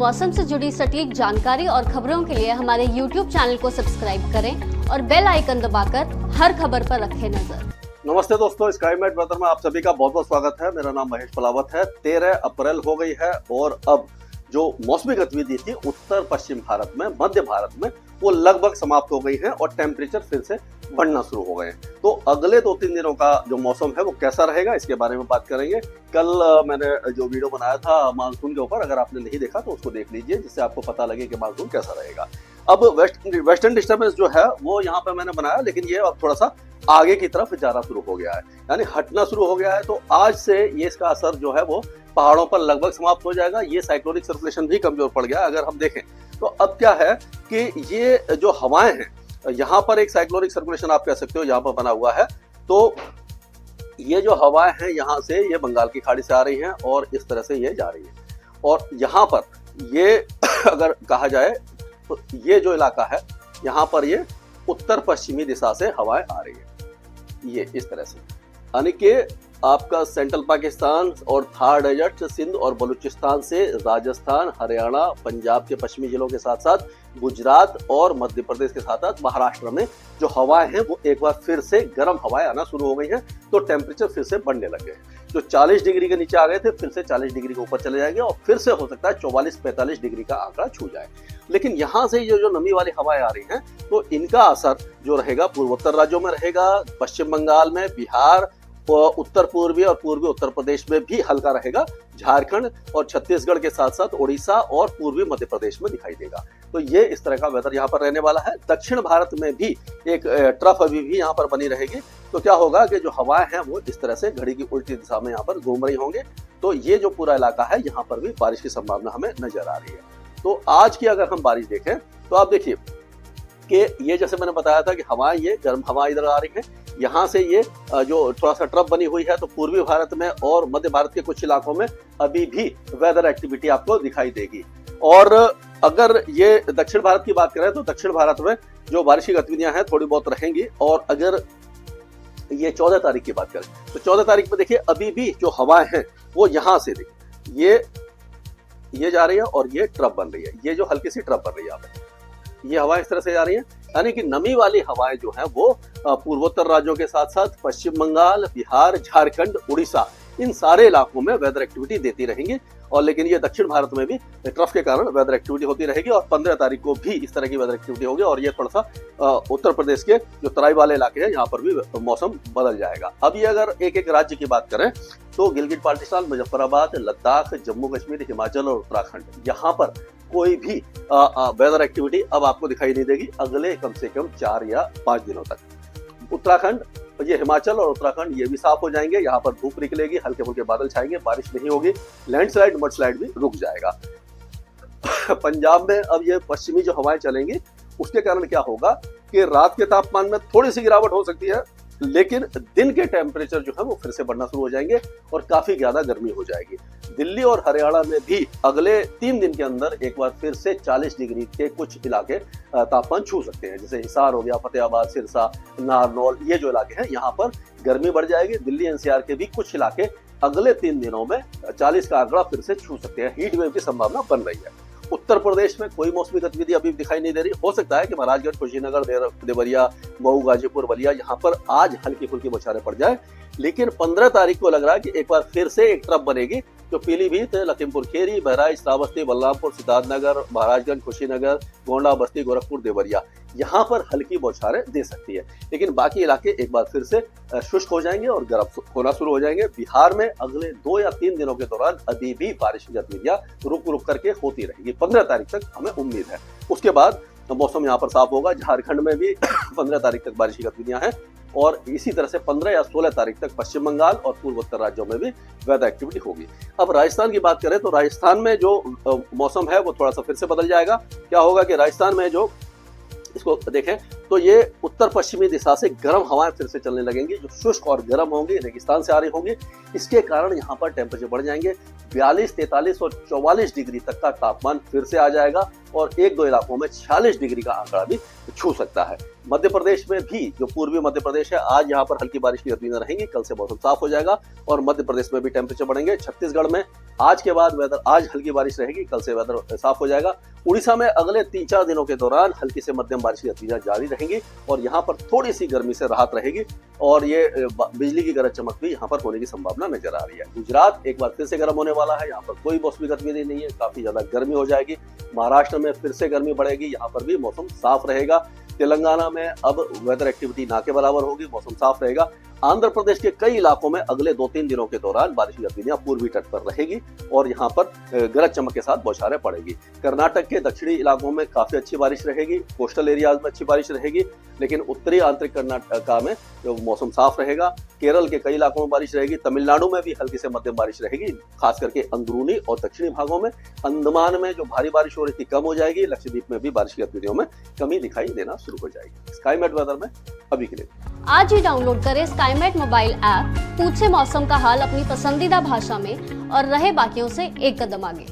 मौसम से जुड़ी सटीक जानकारी और खबरों के लिए हमारे YouTube चैनल को सब्सक्राइब करें और बेल आइकन दबाकर हर खबर पर रखें नजर। नमस्ते दोस्तों, स्काईमेट वेदर में आप सभी का बहुत बहुत स्वागत है। मेरा नाम महेश पलावत है। 13 अप्रैल हो गई है और अब जो मौसमी गतिविधि थी उत्तर पश्चिम भारत में, मध्य भारत में, वो लगभग समाप्त हो गई है और टेम्परेचर फिर से बढ़ना शुरू हो गए हैं। तो अगले 2-3 दिनों का जो मौसम है वो कैसा रहेगा, इसके बारे में बात करेंगे। कल मैंने जो वीडियो बनाया था मानसून के ऊपर, अगर आपने नहीं देखा तो उसको देख लीजिए, जिससे आपको पता लगे कि मानसून कैसा रहेगा। अब वेस्टर्न डिस्टर्बेंस जो है वो यहाँ पे मैंने बनाया, लेकिन ये अब थोड़ा सा आगे की तरफ जाना शुरू हो गया है, यानी हटना शुरू हो गया है। तो आज से ये इसका असर जो है वो पहाड़ों पर लगभग समाप्त हो जाएगा। ये साइक्लोनिक सर्कुलेशन भी कमजोर पड़ गया अगर हम देखें तो। अब क्या है कि ये जो हवाएं हैं, यहाँ पर एक साइक्लोनिक सर्कुलेशन आप कह सकते हो यहाँ पर बना हुआ है। तो ये जो हवाएं हैं यहाँ से ये बंगाल की खाड़ी से आ रही हैं और इस तरह से ये जा रही है। और यहाँ पर ये अगर कहा जाए तो ये जो इलाका है यहाँ पर ये उत्तर पश्चिमी दिशा से हवाएं आ रही है, ये इस तरह से, यानी कि आपका सेंट्रल पाकिस्तान और थार डेजर्ट, सिंध और बलूचिस्तान से राजस्थान, हरियाणा, पंजाब के पश्चिमी जिलों के साथ साथ गुजरात और मध्य प्रदेश के साथ साथ महाराष्ट्र में जो हवाएं हैं वो एक बार फिर से गर्म हवाएं आना शुरू हो गई हैं। तो टेम्परेचर फिर से बढ़ने लग गए। जो 40 डिग्री के नीचे आ गए थे फिर से 40 डिग्री के ऊपर चले जाएंगे और फिर से हो सकता है 44-45 डिग्री का आंकड़ा छू जाए। लेकिन यहाँ से ये जो नमी वाली हवाएं आ रही हैं तो इनका असर जो रहेगा पूर्वोत्तर राज्यों में रहेगा, पश्चिम बंगाल में, बिहार, उत्तर पूर्वी और पूर्वी उत्तर प्रदेश में भी हल्का रहेगा, झारखंड और छत्तीसगढ़ के साथ साथ ओडिशा और पूर्वी मध्य प्रदेश में दिखाई देगा। तो ये इस तरह का वेदर यहाँ पर रहने वाला है। दक्षिण भारत में भी एक ट्रफ अभी भी यहाँ पर बनी रहेगी। तो क्या होगा कि जो हवाएं हैं वो इस तरह से घड़ी की उल्टी दिशा में यहाँ पर घूम रही होंगे। तो ये जो पूरा इलाका है यहाँ पर भी बारिश की संभावना हमें नजर आ रही है। तो आज की अगर हम बारिश देखें तो आप देखिए कि ये जैसे मैंने बताया था कि हवाएं, ये गर्म हवा इधर आ रही है, यहाँ से ये जो थोड़ा सा ट्रफ बनी हुई है। तो पूर्वी भारत में और मध्य भारत के कुछ इलाकों में अभी भी वेदर एक्टिविटी आपको दिखाई देगी। और अगर ये दक्षिण भारत की बात करें तो दक्षिण भारत में जो बारिश की गतिविधियां हैं थोड़ी बहुत रहेंगी। और अगर ये 14 तारीख की बात करें तो 14 तारीख में देखिए अभी भी जो हवाएं हैं वो यहाँ से देखिए ये जा रही है और ये ट्रफ बन रही है, ये जो हल्की सी ट्रफ बन रही है यहाँ पे, ये हवाएं इस तरह से जा रही हैं। यानी कि नमी वाली हवाएं जो हैं वो पूर्वोत्तर राज्यों के साथ साथ पश्चिम बंगाल, बिहार, झारखंड, उड़ीसा, इन सारे इलाकों में वेदर एक्टिविटी देती रहेंगी। और लेकिन ये दक्षिण भारत में भी ट्रफ के कारण वेदर एक्टिविटी होती रहेगी और 15 तारीख को भी इस तरह की वेदर एक्टिविटी होगी। और ये थोड़ा सा उत्तर प्रदेश के जो तराई वाले इलाके हैं यहाँ पर भी मौसम बदल जाएगा। अब ये अगर एक एक राज्य की बात करें तो गिलगित बाल्टिस्तान, मुजफ्फराबाद, लद्दाख, जम्मू कश्मीर, हिमाचल और उत्तराखंड, यहाँ पर कोई भी वेदर एक्टिविटी अब आपको दिखाई नहीं देगी अगले कम से कम 4 या 5 दिनों तक। उत्तराखंड, ये हिमाचल और उत्तराखंड ये भी साफ हो जाएंगे, यहाँ पर धूप निकलेगी, हल्के फुल्के बादल छाएंगे, बारिश नहीं होगी, लैंडस्लाइड, मडस्लाइड भी रुक जाएगा। पंजाब में अब ये पश्चिमी जो हवाएं चलेंगी उसके कारण क्या होगा कि रात के तापमान में थोड़ी सी गिरावट हो सकती है, लेकिन दिन के टेम्परेचर जो है वो फिर से बढ़ना शुरू हो जाएंगे और काफी ज्यादा गर्मी हो जाएगी। दिल्ली और हरियाणा में भी अगले 3 दिन के अंदर एक बार फिर से 40 डिग्री के कुछ इलाके तापमान छू सकते हैं, जैसे हिसार हो गया, फतेहाबाद, सिरसा, नारनौल, ये जो इलाके हैं यहाँ पर गर्मी बढ़ जाएगी। दिल्ली एनसीआर के भी कुछ इलाके अगले 3 दिनों में 40 का आंकड़ा फिर से छू सकते हैं। हीट वेव की संभावना बन रही है। उत्तर प्रदेश में कोई मौसमी गतिविधि अभी दिखाई नहीं दे रही। हो सकता है कि महाराजगंज, कुशीनगर, देवरिया, मऊ, गाजीपुर, बलिया, यहाँ पर आज हल्की फुल्की बौछारें पड़ जाए। लेकिन 15 तारीख को लग रहा है कि एक बार फिर से एक ट्रफ बनेगी जो पीलीभीत, लखीमपुर खीरी, बहराइच, श्रावस्ती, बलरामपुर, सिद्धार्थनगर, महाराजगंज, कुशीनगर, गोंडा, बस्ती, गोरखपुर, देवरिया, यहाँ पर हल्की बौछारें दे सकती है। लेकिन बाकी इलाके एक बार फिर से शुष्क हो जाएंगे और गर्म होना शुरू हो जाएंगे। बिहार में अगले 2 या 3 दिनों के दौरान अभी भी बारिश की गतिविधियां रुक रुक करके होती रहेगी। 15 तारीख तक हमें उम्मीद है। उसके बाद मौसम यहाँ पर साफ होगा। झारखंड में भी 15 तारीख तक बारिश की गतिविधियां हैं और इसी तरह से 15 या 16 तारीख तक पश्चिम बंगाल और पूर्वोत्तर राज्यों में भी वेदर एक्टिविटी होगी। अब राजस्थान की बात करें तो राजस्थान में जो मौसम है वो थोड़ा सा फिर से बदल जाएगा। क्या होगा कि राजस्थान में जो इसको देखें तो ये उत्तर पश्चिमी दिशा से गर्म हवाएं फिर से चलने लगेंगी, जो शुष्क और गर्म होंगी, रेगिस्तान से आ रही होंगी। इसके कारण यहाँ पर टेम्परेचर बढ़ जाएंगे। 42, 43 और 44 डिग्री तक का तापमान फिर से आ जाएगा और एक दो इलाकों में 46 डिग्री का आंकड़ा भी छू सकता है। मध्य प्रदेश में भी, जो पूर्वी मध्य प्रदेश है, आज यहाँ पर हल्की बारिश की गतिविधियां रहेंगी। कल से मौसम साफ हो जाएगा और मध्य प्रदेश में भी टेम्परेचर बढ़ेंगे। छत्तीसगढ़ में आज के बाद वेदर, आज हल्की बारिश रहेगी, कल से वेदर साफ हो जाएगा। उड़ीसा में अगले 3-4 दिनों के दौरान हल्की से मध्यम बारिश की गतिविधियां जारी रहेंगी और यहाँ पर थोड़ी सी गर्मी से राहत रहेगी और ये बिजली की गरज चमक भी यहाँ पर होने की संभावना नजर आ रही है। गुजरात एक बार फिर से गर्म होने वाला है, यहाँ पर कोई मौसमी गतिविधि नहीं है, काफी ज्यादा गर्मी हो जाएगी। महाराष्ट्र में फिर से गर्मी बढ़ेगी, यहाँ पर भी मौसम साफ रहेगा। तेलंगाना में अब वेदर एक्टिविटी ना के बराबर होगी, मौसम साफ रहेगा। आंध्र प्रदेश के कई इलाकों में अगले 2-3 दिनों के दौरान बारिश की गतिविधियां पूर्वी तट पर रहेगी और यहाँ पर गरज चमक के साथ बौछारें पड़ेगी। कर्नाटक के दक्षिणी इलाकों में काफी अच्छी बारिश रहेगी, कोस्टल एरियाज में अच्छी बारिश रहेगी, लेकिन उत्तरी आंतरिक कर्नाटका में जो मौसम साफ रहेगा। केरल के कई इलाकों में बारिश रहेगी। तमिलनाडु में भी हल्की से मध्यम बारिश रहेगी, खास करके अंदरूनी और दक्षिणी भागों में। अंडमान में जो भारी बारिश हो रही थी कम हो जाएगी। लक्षद्वीप में भी बारिश की गतिविधियों में कमी दिखाई देना शुरू हो जाएगी। स्काईमेट वेदर में अभी के लिए आज ही डाउनलोड करें स्काईमेट मोबाइल ऐप, पूछे मौसम का हाल अपनी पसंदीदा भाषा में और रहे बाकियों से एक कदम आगे।